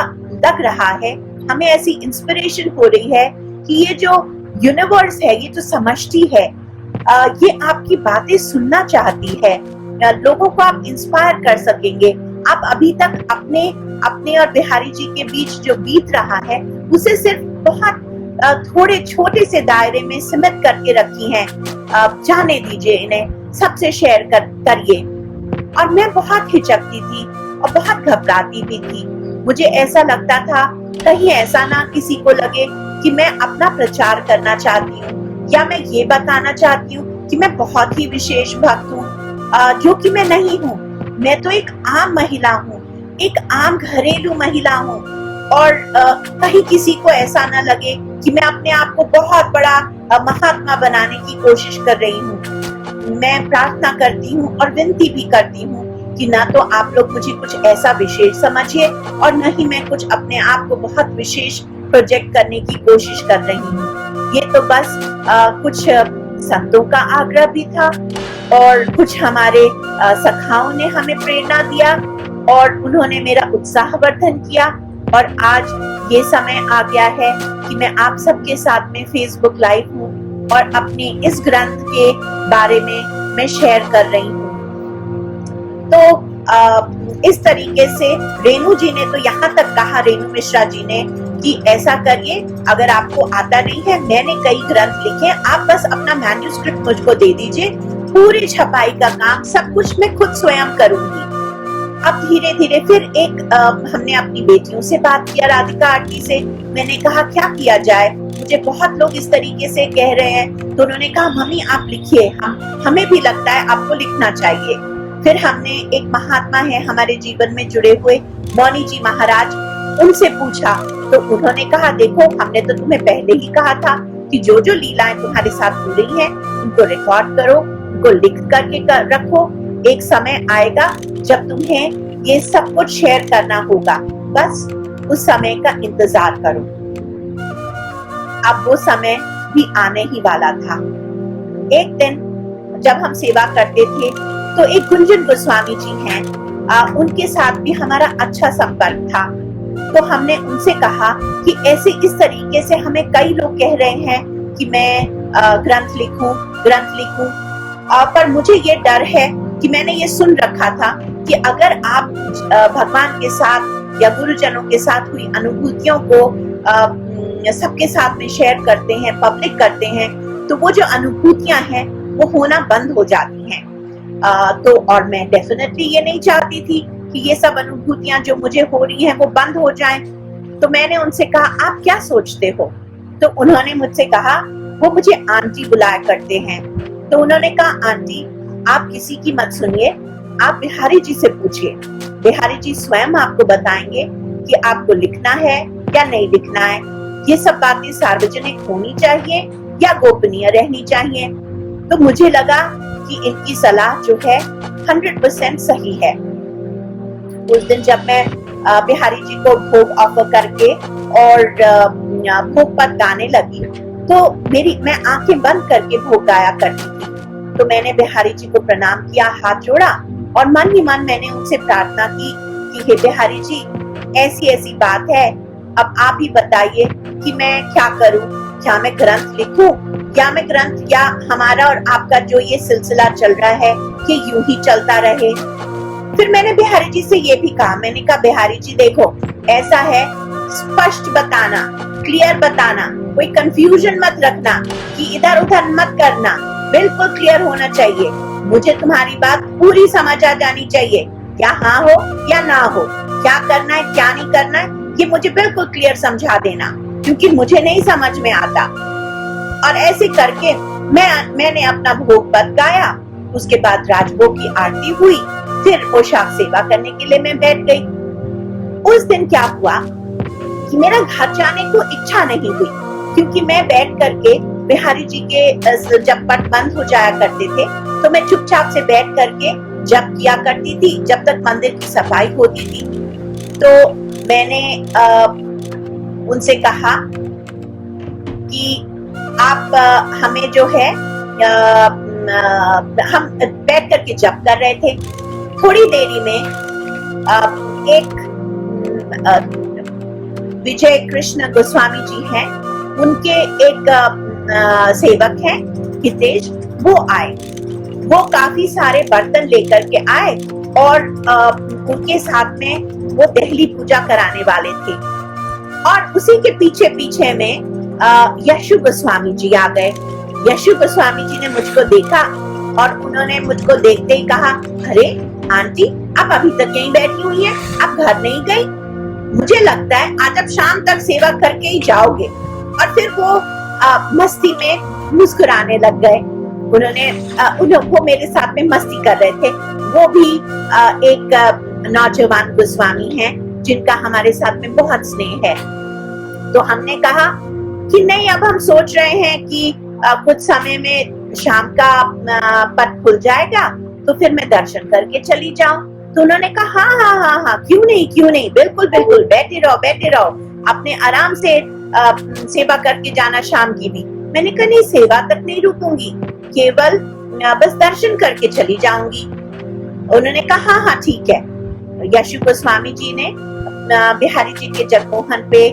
लग रहा है, हमें ऐसी इंस्पिरेशन हो रही है कि ये जो यूनिवर्स है, ये जो समष्टि है, ये आपकी बातें सुनना चाहती है। लोगों को आप इंस्पायर कर सकेंगे। आप अभी तक अपने और बिहारी जी के बीच जो बीत रहा है उसे सिर्फ बहुत थोड़े छोटे से दायरे में सीमित करके रखी हैं। जाने दीजिए इन्हें, सबसे शेयर करिए। और मैं बहुत हिचकती थी और बहुत घबराती भी थी। मुझे ऐसा लगता था कहीं ऐसा ना किसी को लगे कि मैं अपना प्रचार करना चाहती हूँ या मैं ये बताना चाहती हूँ कि मैं बहुत ही विशेष भक्त हूँ, जो कि मैं नहीं हूँ। मैं तो एक आम महिला हूँ, एक आम घरेलू महिला हूँ। और कहीं किसी को ऐसा ना लगे कि मैं अपने आप को बहुत बड़ा महात्मा बनाने की कोशिश कर रही हूँ। मैं प्रार्थना करती हूँ और विनती भी करती हूँ कि ना तो आप लोग मुझे कुछ ऐसा विशेष समझिए और न ही मैं कुछ अपने आप को बहुत विशेष प्रोजेक्ट करने की कोशिश कर रही हूँ। ये तो बस कुछ संतों का आग्रह भी था और कुछ हमारे सखाओं ने हमें प्रेरणा दिया और उन्होंने मेरा उत्साहवर्धन किया। और आज ये समय आ गया है कि मैं आप सबके साथ में फेसबुक लाइव हूँ और अपने इस ग्रंथ के बारे में मैं शेयर कर रही हूँ। तो इस तरीके से रेणु जी ने तो यहाँ तक कहा, रेणु मिश्रा जी ने, कि ऐसा करिए, अगर आपको आता नहीं है, मैंने कई ग्रंथ लिखे, आप बस अपना मैन्युस्क्रिप्ट मुझको दे दीजिए, पूरी छपाई का काम सब कुछ मैं खुद स्वयं करूंगी। अब धीरे धीरे फिर हमने अपनी बेटियों से बात किया, राधिका आंटी से। मैंने कहा क्या किया जाए, मुझे बहुत लोग इस तरीके से कह रहे हैं। तो उन्होंने कहा मम्मी आप लिखिए, हमें भी लगता है आपको लिखना चाहिए। फिर हमने एक महात्मा है हमारे जीवन में जुड़े हुए, मौनी जी महाराज, उनसे पूछा। तो उन्होंने कहा देखो हमने तो तुम्हें पहले ही कहा था कि जो जो लीलाएं तुम्हारे साथ हो रही हैं उनको रिकॉर्ड करो, उनको लिख करके रखो। एक समय आएगा जब तुम्हें ये सब कुछ शेयर करना होगा, बस उस समय का इंतजार करो। अब वो समय भी आने ही वाला था। एक दिन जब हम सेवा करते थे तो एक गुंजन गोस्वामी जी हैं, उनके साथ भी हमारा अच्छा संपर्क था। तो हमने उनसे कहा कि ऐसे इस तरीके से हमें कई लोग कह रहे हैं कि मैं ग्रंथ लिखूं, पर मुझे ये डर है कि मैंने ये सुन रखा था कि अगर आप भगवान के साथ या गुरुजनों के साथ हुई अनुभूतियों को सबके साथ में शेयर करते हैं, पब्लिक करते हैं, तो वो जो अनुभूतियां हैं वो होना बंद हो जाती हैं। तो और मैं डेफिनेटली ये नहीं चाहती थी कि ये सब अनुभूतियां जो मुझे हो रही हैं वो बंद हो जाएं। तो मैंने उनसे कहा आप क्या सोचते हो? तो उन्होंने मुझसे कहा, वो मुझे आंटी बुलाया करते हैं, तो उन्होंने कहा आंटी आप किसी की मत सुनिए, आप बिहारी जी से पूछिए, बिहारी जी स्वयं आपको बताएंगे कि आपको लिखना है या नहीं लिखना है, ये सब बातें सार्वजनिक होनी चाहिए या गोपनीय रहनी चाहिए। तो मुझे लगा कि इनकी सलाह जो है 100% सही है। उस दिन जब मैं बिहारी जी को भोग ऑफर करके और भोग पद गाने लगी तो मैं आंखें बंद करके भोग गाया करती थी। तो मैंने बिहारी जी को प्रणाम किया, हाथ जोड़ा और मन ही मन मैंने उनसे प्रार्थना की कि हे बिहारी जी, ऐसी ऐसी बात है, अब आप ही बताइए कि मैं क्या करूं, क्या मैं ग्रंथ लिखूं, या मैं ग्रंथ, या हमारा और आपका जो ये सिलसिला चल रहा है कि यूं ही चलता रहे। फिर मैंने बिहारी जी से ये भी कहा, मैंने कहा बिहारी जी देखो, ऐसा है, स्पष्ट बताना, क्लियर बताना, कोई कंफ्यूजन मत रखना कि इधर उधर मत करना, बिल्कुल क्लियर होना चाहिए। मुझे तुम्हारी बात पूरी समझ आ जानी चाहिए, या हाँ हो या ना हो, क्या करना है क्या नहीं करना है, ये मुझे बिल्कुल क्लियर समझा देना, क्योंकि मुझे नहीं समझ में आता। और ऐसे करके मैंने अपना भोग पद गाया। उसके बाद राजभोग की आरती हुई, फिर पोशाक सेवा करने के लिए मैं बैठ गई। उस दिन क्या हुआ कि मेरा घर जाने को इच्छा नहीं हुई, क्योंकि मैं बैठ करके बिहारी जी के जब पट बंद हो जाया करते थे तो मैं चुपचाप से बैठ करके जप किया करती थी जब तक मंदिर की सफाई होती थी। तो मैंने उनसे कहा कि आप हमें जो है हम बैठ करके जप कर रहे थे। थोड़ी देरी में एक विजय कृष्ण गोस्वामी जी हैं, उनके एक सेवक हैं हितेश, वो आए। वो काफी सारे बर्तन लेकर के आए और उनके साथ में वो देहली पूजा कराने वाले थे। और उसी के पीछे पीछे में यशु गोस्वामी जी आ गए। यशु गोस्वामी जी ने मुझको देखा और उन्होंने मुझको देखते ही कहा, अरे आंटी, आप अभी तक यहीं बैठी हुई हैं, आप घर नहीं गई? मुझे लगता है आज आप शाम तक सेवा करके ही जाओगे। और फिर वो मस्ती में मुस्कुराने लग गए। वो मेरे साथ में मस्ती कर रहे थे। वो भी एक नौजवान गोस्वामी हैं जिनका हमारे साथ में बहुत स्नेह है। तो हमने कहा कि नहीं, अब हम सोच रहे हैं कि कुछ समय में शाम का पट खुल जाएगा तो फिर मैं दर्शन करके चली जाऊं। तो उन्होंने कहा हाँ, क्यों नहीं, बिल्कुल बिल्कुल, बैठे रहो, अपने आराम से सेवा करके जाना शाम की भी। मैंने कहा नहीं, सेवा तक नहीं रुकूंगी, केवल बस दर्शन करके चली जाऊंगी। उन्होंने कहा हाँ ठीक है। यशु गोस्वामी जी ने बिहारी जी के जगमोहन पे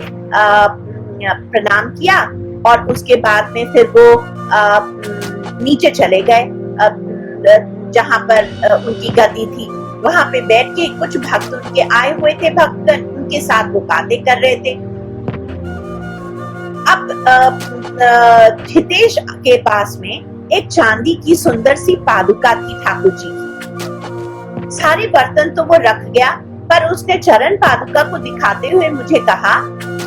प्रणाम किया और उसके बाद में फिर वो नीचे चले गए, जहाँ पर उनकी गद्दी थी, वहां पे बैठ के कुछ भक्त उनके आए हुए थे, भक्त उनके साथ वो बातें कर रहे थे। अब हितेश के पास में एक चांदी की सुंदर सी पादुका थी ठाकुर जी की। सारे बर्तन तो वो रख गया, पर उसने चरण पादुका को दिखाते हुए मुझे कहा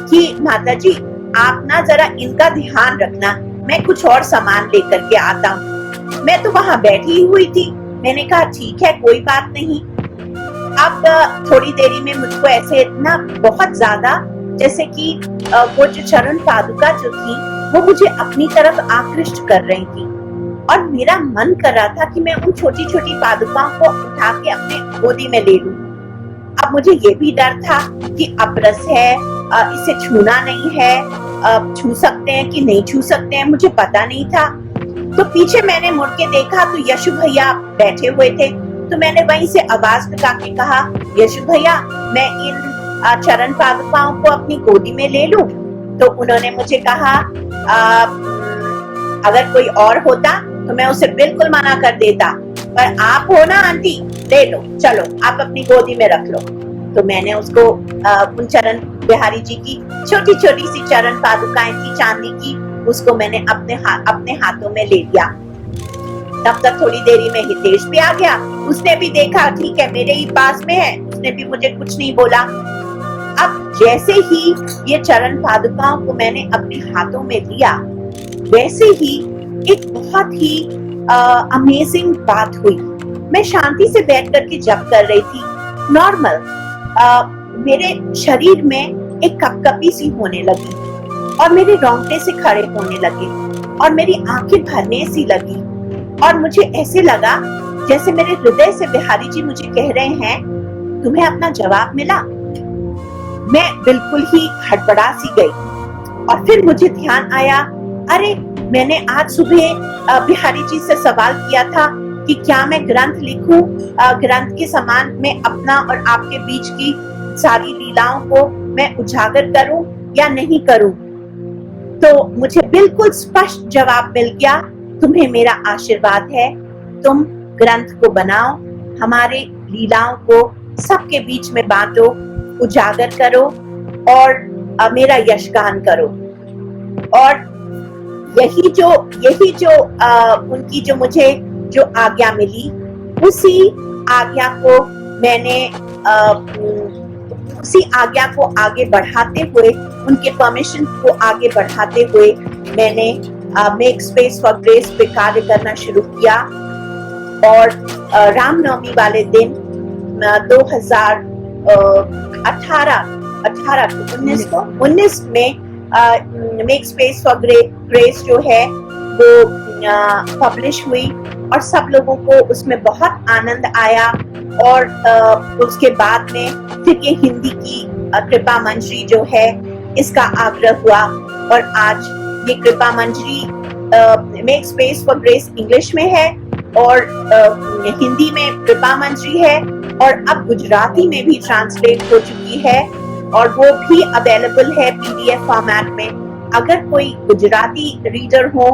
कि माता जी, आप ना जरा इनका ध्यान रखना, मैं कुछ और सामान लेकर के आता हूँ। मैं तो वहां बैठी हुई थी। मैंने कहा ठीक है, कोई बात नहीं। अब थोड़ी देरी में मुझको ऐसे ना बहुत ज्यादा, जैसे कि वो जो चरण पादुका जो थी वो मुझे अपनी तरफ आकृष्ट कर रही थी और मेरा मन कर रहा था कि मैं उन छोटी छोटी पादुकाओं को उठा के अपने गोदी में ले लूं। अब मुझे ये भी डर था कि अपरस है, इसे छूना नहीं है, छू सकते हैं कि नहीं छू सकते हैं, मुझे पता नहीं था। तो पीछे मैंने मुड़ के देखा तो यशु भैया बैठे हुए थे। तो मैंने वहीं से आवाज लगा के कहा, यशु भैया, मैं इन चरण पादुकाओं को अपनी गोदी में ले लूं? तो उन्होंने मुझे कहा अगर कोई और होता तो मैं उसे बिल्कुल मना कर देता, पर आप हो ना आंटी, ले लो, चलो आप अपनी गोदी में रख लो। तो मैंने उसको उन चरण बिहारी जी की छोटी छोटी सी चरण पादुकाएं थी चांदी की, उसको मैंने अपने हाथों में ले लिया। तब तक थोड़ी देरी में हितेश भी आ गया। उसने भी देखा ठीक है मेरे ही पास में है, उसने भी मुझे कुछ नहीं बोला। अब जैसे ही ये चरण पादुकाओं को मैंने अपने हाथों में लिया, वैसे ही एक बहुत ही अमेजिंग बात हुई। मैं शांति से बैठ करके जप कर रही थी, नॉर्मल। मेरे शरीर में एक कपकपी सी होने लगी और मेरे रोंगटे से खड़े होने लगे और मेरी आंखें भरने सी लगी और मुझे ऐसे लगा जैसे मेरे हृदय से बिहारी जी मुझे कह रहे हैं, तुम्हें अपना जवाब मिला। मैं बिल्कुल ही हड़बड़ा सी गई और फिर मुझे ध्यान आया, अरे मैंने आज सुबह बिहारी जी से सवाल किया था कि क्या मैं ग्रंथ लिखूं, ग्रंथ के समान मैं अपना और आपके बीच की सारी लीलाओं को मैं उजागर करूं या नहीं करूं। तो मुझे बिल्कुल स्पष्ट जवाब मिल गया, तुम्हें मेरा आशीर्वाद है, तुम ग्रंथ को बनाओ, हमारे लीलाओं को सबके बीच में बांटो, उजागर करो और मेरा यशगान करो। और यही जो उनकी जो मुझे जो आज्ञा मिली, उसी आज्ञा को मैंने उसी आज्ञा को आगे बढ़ाते हुए, उनके परमिशन को आगे बढ़ाते हुए मैंने मेक स्पेस फॉर ग्रेस पे कार्य करना शुरू किया। और रामनवमी वाले दिन 2019 में मेक स्पेस फॉर ग्रेस जो है वो पब्लिश हुई और सब लोगों को उसमें बहुत आनंद आया। और उसके बाद में फिर ये हिंदी की कृपा मंजरी जो है इसका आग्रह हुआ और आज ये Kripa Manjari make space for grace English में है और हिंदी में कृपा मंजरी है और अब गुजराती में भी ट्रांसलेट हो चुकी है और वो भी अवेलेबल है PDF फॉर्मेट में। अगर कोई गुजराती रीडर हो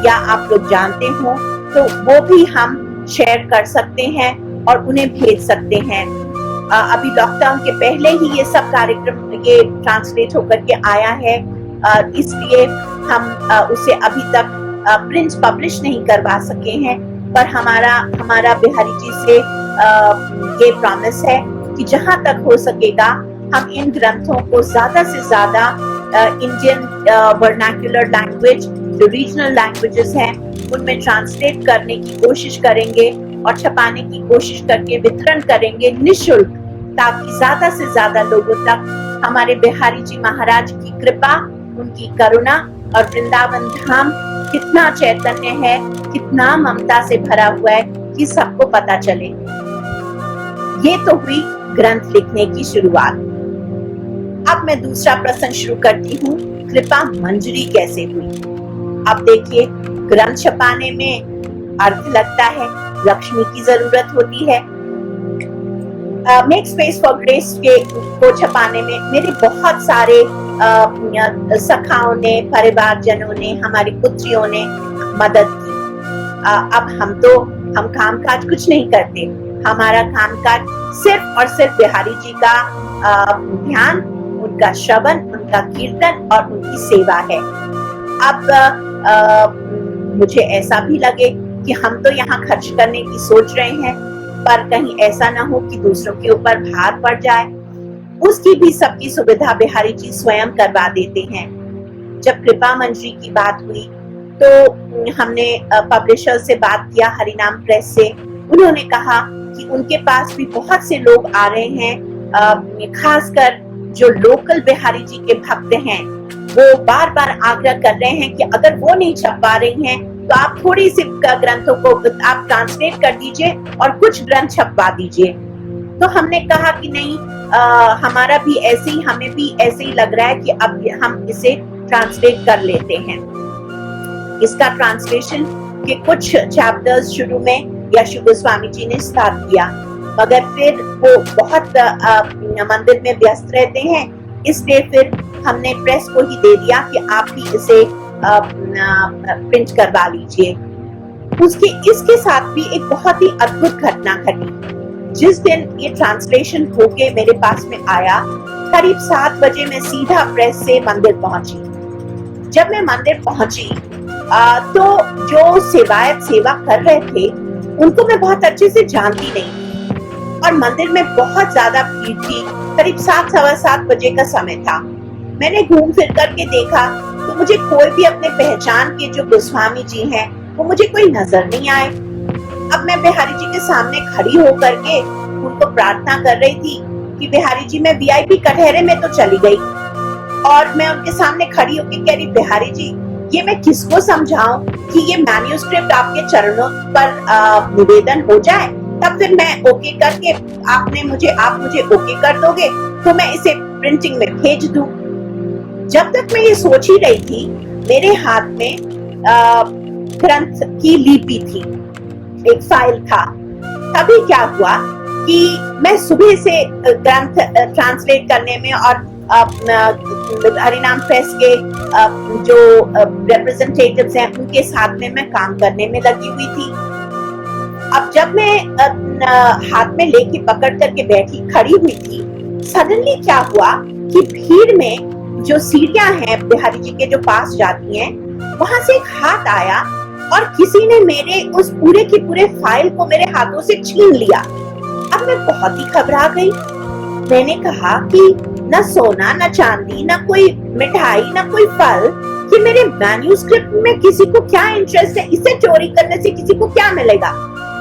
या आप लोग जानते हो तो वो भी हम शेयर कर सकते हैं और उन्हें भेज सकते हैं। अभी लॉकडाउन के पहले ही ये सब कार्यक्रम ये ट्रांसलेट होकर के आया है, इसलिए हम उसे अभी तक प्रिंट पब्लिश नहीं करवा सके हैं, पर हमारा बिहारी जी से ये प्रॉमिस है कि जहां तक हो सकेगा हम इन ग्रंथों को ज्यादा से ज्यादा इंडियन वर्नाक्युलर लैंग्वेज, जो रीजनल लैंग्वेजेस हैं, उनमें ट्रांसलेट करने की कोशिश करेंगे और छपाने की कोशिश करके वितरण करेंगे निःशुल्क, ताकि ज्यादा से ज्यादा लोगों तक हमारे बिहारी जी महाराज की कृपा, उनकी करुणा और वृंदावन धाम कितना चैतन्य है, कितना ममता से भरा हुआ है, कि सबको पता चले। ये तो हुई ग्रंथ लिखने की शुरुआत। अब मैं दूसरा प्रश्न शुरू करती हूँ, कृपा मंजरी कैसे हुई? अब देखिए, ग्रंथ छपाने में अर्थ लगता है, लक्ष्मी की जरूरत होती है। मेक स्पेस फॉर ग्रेस को छपाने में मेरे बहुत सारे सखाओं ने, परिवारजनों ने, हमारी पुत्रियों ने मदद की। अब हम कामकाज कुछ नहीं करते, हमारा कामकाज सिर्फ और सिर्फ बिहारी जी का ध्यान, उनका श्रवण, उनका कीर्तन और उनकी सेवा है। अब मुझे ऐसा भी लगे कि हम तो यहाँ खर्च करने की सोच रहे हैं, पर कहीं ऐसा ना हो कि दूसरों के ऊपर भार पड़ जाए, उसकी भी सबकी सुविधा बिहारी जी स्वयं करवा देते हैं। जब कृपा मंजरी की बात हुई तो हमने पब्लिशर से बात किया, हरिनाम प्रेस से। उन्होंने कहा कि उनके पास भी बहुत से लोग आ रहे हैं, खासकर जो लोकल बिहारी जी के भक्त हैं, वो बार बार आग्रह कर रहे हैं कि अगर वो नहीं छपवा रही हैं तो आप थोड़ी सी ग्रंथों को आप ट्रांसलेट कर दीजिए और कुछ ग्रंथ छपवा दीजिए। तो हमने कहा कि नहीं, हमारा भी ऐसे ही, हमें भी ऐसे ही लग रहा है कि अब हम इसे ट्रांसलेट कर लेते हैं। इसका ट्रांसलेशन के कुछ चैप्टर्स शुरू में यशु गोस्वामी जी ने स्टार्ट किया, मगर फिर वो बहुत मंदिर में व्यस्त रहते हैं, इसलिए फिर हमने प्रेस को ही दे दिया कि आप भी इसे प्रिंट करवा लीजिए। इसके साथ भी एक बहुत ही अद्भुत घटना घटी। जिस दिन ये ट्रांसलेशन होके मेरे पास में आया, करीब 7 बजे मैं सीधा प्रेस से मंदिर पहुंची। जब मैं मंदिर पहुंची तो जो सेवायत सेवा कर रहे थे उनको मैं बहुत अच्छे से जानती नहीं और मंदिर में बहुत ज्यादा भीड़ थी। करीब 7, सवा 7 बजे का समय था। मैंने घूम फिर करके देखा तो मुझे कोई भी अपने पहचान के जो गोस्वामी जी हैं वो मुझे कोई नजर नहीं आए। अब मैं बिहारी जी के सामने खड़ी होकर के उनको प्रार्थना कर रही थी कि बिहारी जी, मैं VIP कटहरे में तो चली गई और मैं उनके सामने खड़ी होकर कह रही, बिहारी जी, ये मैं किसको समझाऊं कि ये मैन्यूस्क्रिप्ट आपके चरणों पर निवेदन हो जाए, तब फिर मैं ओके करके आप मुझे ओके कर दोगे तो मैं इसे प्रिंटिंग में भेज दूं। जब तक मैं ये सोच ही रही थी, मेरे हाथ में ग्रंथ की लिपि थी, एक फाइल था। तभी क्या हुआ कि मैं सुबह से ग्रंथ ट्रांसलेट करने में और हरिनाम प्रेस के जो रिप्रेजेंटेटिव्स हैं उनके साथ में मैं काम करने में लगी हुई थी। अब जब मैं हाथ में लेके पकड़ करके बैठी खड़ी हुई थी, सडनली क्या हुआ कि भीड़ में जो सीढ़ियां हैं बिहारी जी के जो पास जाती हैं, वहां से एक हाथ आया और किसी ने मेरे उस पूरे की पूरे फाइल को मेरे हाथों से छीन लिया। अब मैं बहुत ही घबरा गई। मैंने कहा कि न सोना, न चांदी, न कोई मिठाई, न कोई फल, कि मेरे मैन्यूस्क्रिप्ट में किसी को क्या इंटरेस्ट है, इसे चोरी करने से किसी को क्या मिलेगा।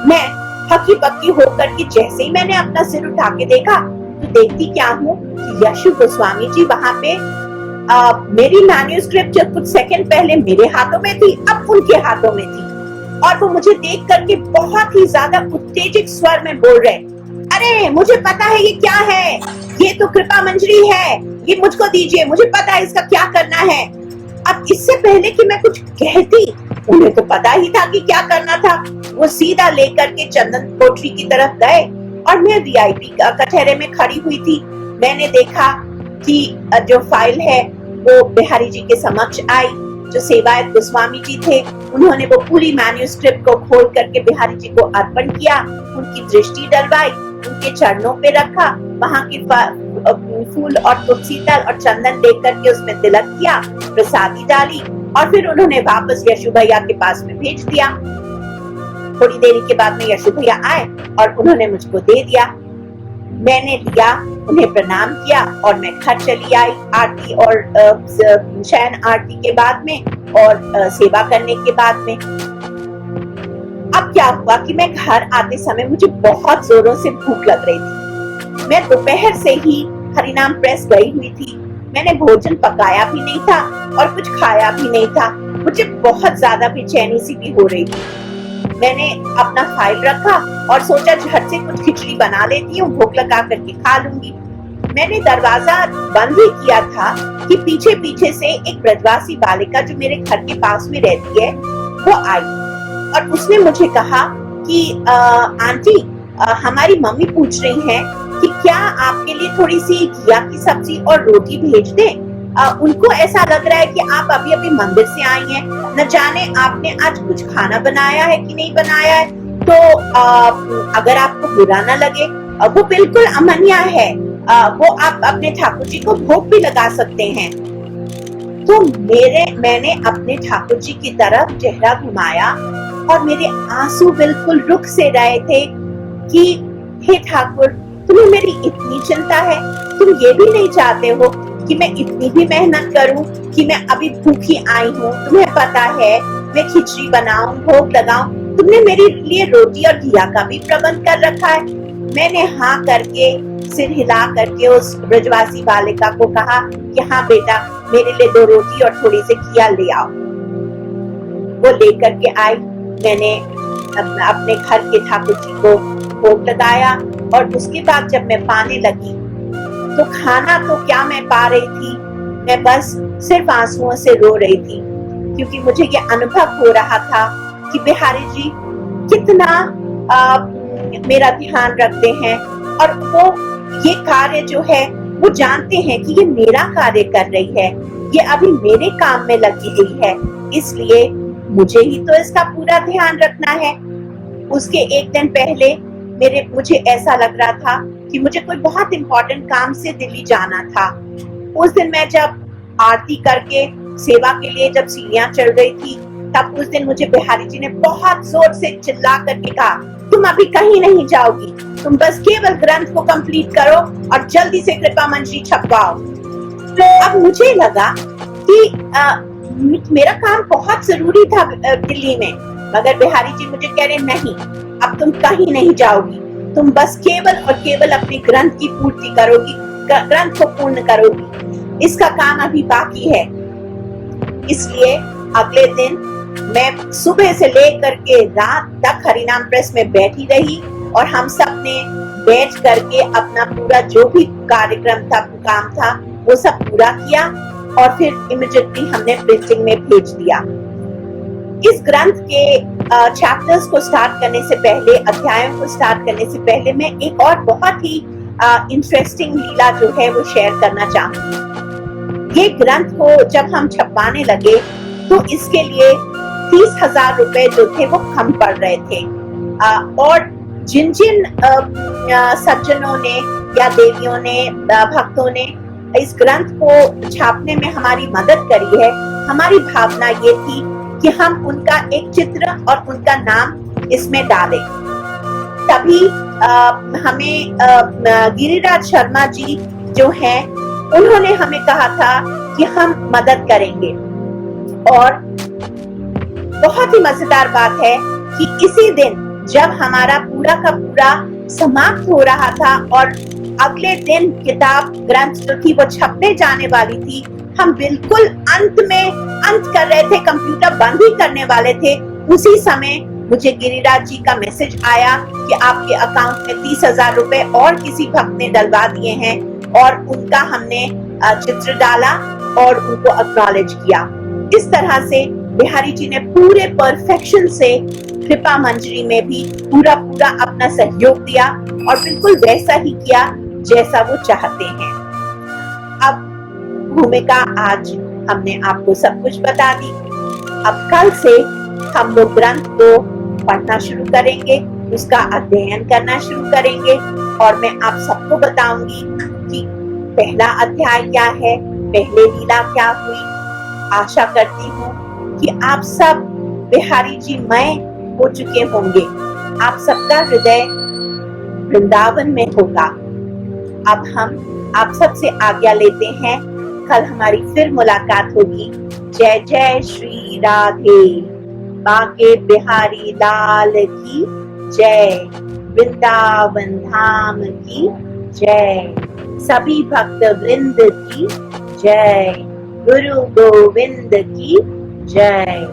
मैं हकी पक्की होकर के जैसे ही मैंने अपना सिर उठा के देखा तो देखती क्या हूँ कि यशु गोस्वामी जी वहां पे मेरी मैन्यूस्क्रिप्ट जो कुछ सेकंड पहले मेरे हाथों में थी अब उनके हाथों में थी, और वो मुझे देख करके बहुत ही ज्यादा उत्तेजित स्वर में बोल रहे, अरे मुझे पता है ये क्या है, ये तो कृपा मंजरी है, ये मुझको दीजिए, मुझे पता है इसका क्या करना है। अब इससे पहले कि मैं कुछ कहती, उन्हें तो पता ही था कि क्या करना था। वो सीधा लेकर के चंदन कोठरी की तरफ गए और मैं वीआईपी कटहरे में खड़ी हुई थी। मैंने देखा कि जो फाइल है वो बिहारी जी के समक्ष आई। जो सेवायत गोस्वामी जी थे उन्होंने वो पूरी मैन्यूस्क्रिप्ट को खोल करके बिहारी जी को अर्पण किया, उनकी दृष्टि डलवाई, उनके चरणों पे रखा, वहां की फूल और तुलसी दल और चंदन देख करके उसमें तिलक किया, प्रसादी डाली और फिर उन्होंने वापस यशु भैया के पास में भेज दिया। थोड़ी देरी के बाद में यशु भैया आए और उन्होंने मुझको दे दिया। मैंने लिया, उन्हें प्रणाम किया और मैं घर चली आई आरती और शयन आरती के बाद में और सेवा करने के बाद में। अब क्या हुआ कि मैं घर आते समय मुझे बहुत जोरों से भूख लग रही थी। मैं दोपहर से ही हरिनाम प्रेस गई हुई थी। मैंने भोजन पकाया भी नहीं था और कुछ खाया भी नहीं था। मुझे बहुत ज्यादा बेचैनी सी भी हो रही थी। मैंने अपना फाइल रखा और सोचा झट से कुछ खिचड़ी बना लेती हूँ, भूख लगा करके खा लूंगी। मैंने दरवाजा बंद ही किया था कि पीछे पीछे से एक ब्रजवासी बालिका जो मेरे घर के पास में रहती है वो आई और उसने मुझे कहा कि आंटी, हमारी मम्मी पूछ रही हैं कि क्या आपके लिए थोड़ी सी घिया की सब्जी और रोटी भेज दें। उनको ऐसा लग रहा है कि आप अभी अभी मंदिर से आई हैं, न जाने आपने आज कुछ खाना बनाया है कि नहीं बनाया है। तो अगर आपको बुरा ना लगे, वो बिल्कुल अमन्या है, वो आप अपने ठाकुर जी को भोग भी लगा सकते हैं। तो मैंने अपने ठाकुर जी की तरफ चेहरा घुमाया और मेरे आंसू बिल्कुल रुक से रहे थे कि हे ठाकुर, तुम्हें मेरी इतनी चिंता है, तुम ये भी नहीं चाहते हो कि मैं इतनी भी मेहनत करूं कि मैं अभी भूखी आई हूँ, तुम्हें पता है मैं खिचड़ी बनाऊं, भोग लगाऊं, तुमने मेरे लिए रोटी और घिया का भी प्रबंध कर रखा है। मैंने हाँ करके सिर हिला करके उस ब्रजवासी बालिका को कहा कि हाँ बेटा, मेरे लिए 2 रोटी और थोड़ी सी घिया ले आओ। वो लेकर के आई। मैंने अपने घर के ठाकुर जी को भोग लगाया और उसके बाद जब मैं पाने लगी तो खाना तो क्या मैं पा रही थी, मैं बस सिर्फ आंसुओं से रो रही थी, क्योंकि मुझे ये अनुभव हो रहा था कि बिहारी जी कितना मेरा ध्यान रखते हैं और वो ये कार्य जो है वो जानते हैं कि ये मेरा कार्य कर रही है, ये अभी मेरे काम में लगी हुई है, इसलिए मुझे ही तो इसका पूरा ध्यान रखना है। उसके एक दिन पहले मुझे ऐसा लग रहा था कि मुझे कोई बहुत इंपॉर्टेंट काम से दिल्ली जाना था। उस दिन मैं जब आरती करके सेवा के लिए जब सीढ़ियां चढ़ रही थी, तब उस दिन मुझे बिहारी जी ने बहुत जोर से चिल्ला करके कहा, तुम अभी कहीं नहीं जाओगी, तुम बस केवल ग्रंथ को कंप्लीट करो और जल्दी से कृपा मंजरी छपवाओ। अब मुझे लगा कि मेरा काम बहुत जरूरी था दिल्ली में, मगर बिहारी जी मुझे कह रहे नहीं, अब तुम कहीं नहीं जाओगी, तुम बस केवल और केवल अपने ग्रंथ की पूर्ति करोगी, ग्रंथ को पूर्ण करोगी, इसका काम अभी बाकी है। इसलिए अगले दिन मैं सुबह से लेकर के रात तक हरिनाम प्रेस में बैठी रही और हम सब ने बैठ करके अपना पूरा जो भी कार्यक्रम था, काम था, वो सब पूरा किया और फिर इमीडिएटली हमने प्रिंटिंग में भेज दिया। इस ग्रंथ के चैप्टर्स को स्टार्ट करने से पहले, अध्यायों को स्टार्ट करने से पहले मैं एक और बहुत ही इंटरेस्टिंग लीला जो है वो शेयर करना चाहूंगी। ये ग्रंथ को जब हम छपवाने लगे तो इसके लिए 30,000 रुपए जो थे वो कम पड़ रहे थे, और जिन जिन सज्जनों ने या देवियों ने, भक्तों ने इस ग्रंथ को छापने में हमारी मदद करी है, हमारी भावना ये थी कि हम उनका एक चित्र और उनका नाम इसमें डालें। तभी हमें गिरिराज शर्मा जी जो हैं, उन्होंने हमें कहा था कि हम मदद करेंगे। और बहुत ही मजेदार बात है कि इसी दिन जब हमारा पूरा का पूरा समाप्त हो रहा था और अगले दिन किताब ग्रंथ जो थी वो छपने जाने वाली थी, हम बिल्कुल अंत कर रहे थे, कंप्यूटर बंद ही करने वाले थे, उसी समय मुझे गिरिराज जी का मैसेज आया कि आपके अकाउंट में 30,000 रुपए और किसी भक्त ने डलवा दिए हैं, और उनका हमने चित्र डाला और उनको एक्नॉलेज किया। इस तरह से बिहारी जी ने पूरे परफेक्शन से कृपा मंजरी में भी पूरा अपना सहयोग दिया और बिल्कुल वैसा ही किया जैसा वो चाहते हैं। अब भूमिका, आज हमने आपको सब कुछ बता दी। अब कल से हम लोग ग्रंथ को पढ़ना शुरू करेंगे, उसका अध्ययन करना शुरू करेंगे, और मैं आप सबको बताऊंगी कि पहला अध्याय क्या है, पहले लीला क्या हुई। आशा करती हूँ कि आप सब बिहारी जी मय हो चुके होंगे, आप सबका हृदय वृंदावन में होगा। अब हम आप सबसे आज्ञा लेते हैं, कल हमारी फिर मुलाकात होगी। जय जय श्री राधे, बांके बिहारी लाल की जय, वृंदावन धाम की जय, सभी भक्त वृंद की जय, गुरु गोविंद की जय।